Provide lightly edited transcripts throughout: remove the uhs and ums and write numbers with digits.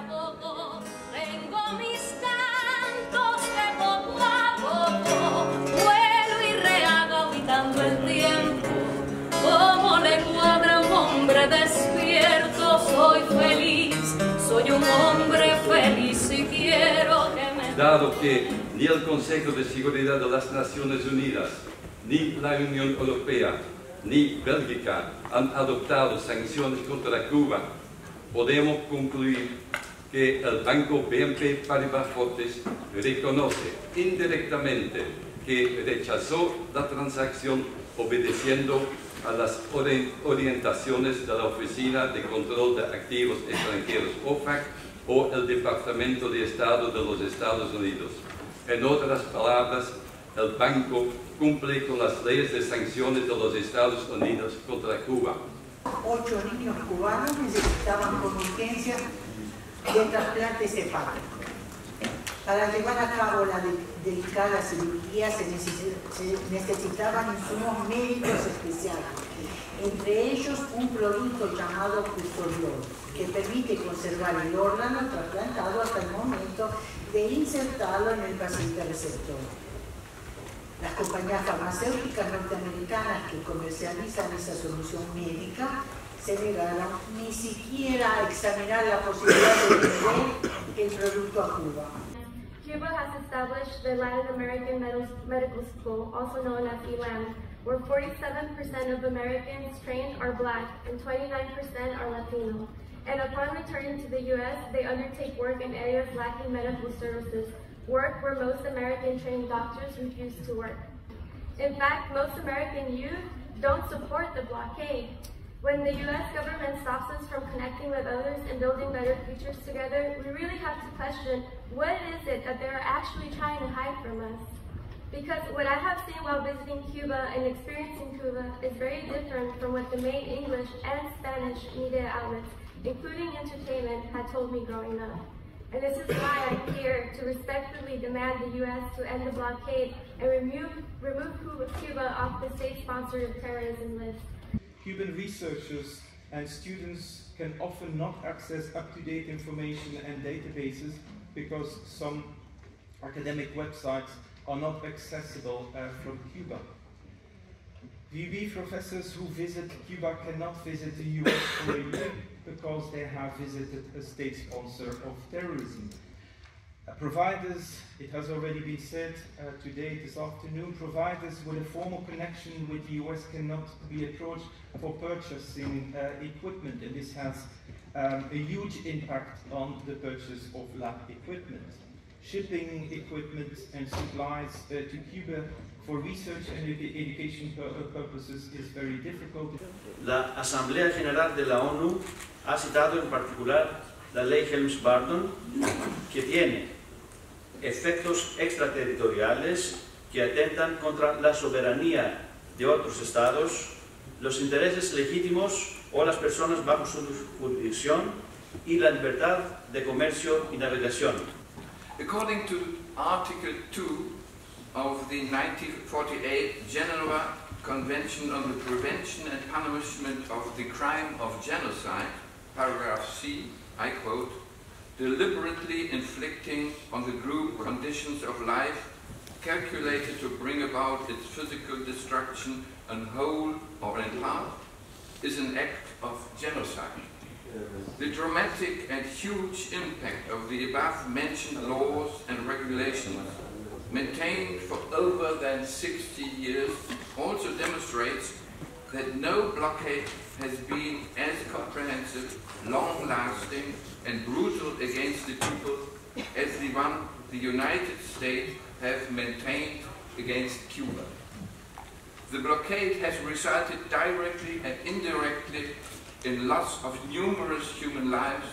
poco, tengo mis cantos que poco a poco vuelo y rehago habitando el tiempo. Como le cuadra un hombre despierto, soy feliz, soy un hombre feliz y quiero que me... Dado que ni el Consejo de Seguridad de las Naciones Unidas, ni la Unión Europea, ni Bélgica han adoptado sanciones contra Cuba, podemos concluir que el banco BNP Paribas Fortis reconoce indirectamente que rechazó la transacción obedeciendo a las orientaciones de la Oficina de Control de Activos Extranjeros, OFAC, o el Departamento de Estado de los Estados Unidos. En otras palabras, el banco cumple con las leyes de sanciones de los Estados Unidos contra Cuba. 8 niños cubanos necesitaban con urgencia de trasplantes hepáticos. Para llevar a cabo la delicada cirugía se necesitaban insumos médicos especiales, entre ellos un producto llamado custodiol, que permite conservar el órgano trasplantado hasta el momento de insertarlo en el paciente receptor. Las compañías farmacéuticas norteamericanas que comercializan esa solución médica se negaron ni siquiera a examinar la posibilidad de vender el producto a Cuba. Cuba has established the Latin American Medical School, also known as ELAM, where 47% of Americans trained are Black and 29% are Latino. And upon returning to the U.S., they undertake work in areas lacking medical services, work where most American-trained doctors refuse to work. In fact, most American youth don't support the blockade. When the U.S. government stops us from connecting with others and building better futures together, we really have to question what is it that they're actually trying to hide from us. Because what I have seen while visiting Cuba and experiencing Cuba is very different from what the main English and Spanish media outlets, including entertainment, had told me growing up. And this is why I'm here to respectfully demand the U.S. to end the blockade and remove Cuba off the state-sponsored terrorism list. Cuban researchers and students can often not access up-to-date information and databases because some academic websites are not accessible from Cuba. VB professors who visit Cuba cannot visit the US for a year because they have visited a state sponsor of terrorism. Providers, it has already been said today, this afternoon, providers with a formal connection with the US cannot be approached for purchasing equipment, and this has a huge impact on the purchase of lab equipment. Shipping equipment and supplies to Cuba for research and education purposes is very difficult. La Asamblea General de la ONU ha citado en particular la ley Helms-Burton, que tiene efectos extraterritoriales que atentan contra la soberanía de otros estados, los intereses legítimos o las personas bajo su jurisdicción y la libertad de comercio y navegación. According to Article 2 of the 1948 Geneva Convention on the Prevention and Punishment of the Crime of Genocide, paragraph C, I quote, deliberately inflicting on the group conditions of life calculated to bring about its physical destruction in whole or in part, is an act of genocide. The dramatic and huge impact of the above-mentioned laws and regulations, maintained for over than 60 years, also demonstrates that no blockade has been as comprehensive, long-lasting, and brutal against the people as the one the United States have maintained against Cuba. The blockade has resulted directly and indirectly in loss of numerous human lives,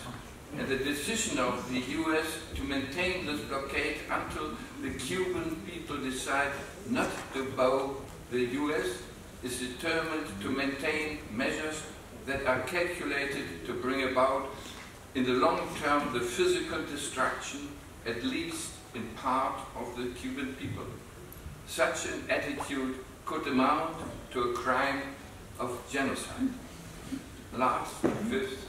and the decision of the US to maintain this blockade until the Cuban people decide not to bow the US is determined to maintain measures that are calculated to bring about in the long term the physical destruction, at least in part, of the Cuban people. Such an attitude could amount to a crime of genocide. Last, fifth,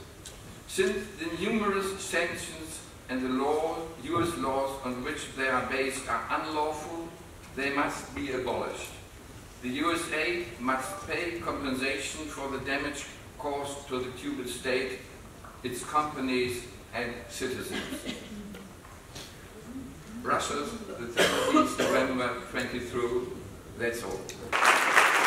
Since the numerous sanctions and the US laws on which they are based are unlawful, they must be abolished. The USA must pay compensation for the damage caused to the Cuban state, its companies and citizens. Brussels, the 17th November 23, that's all.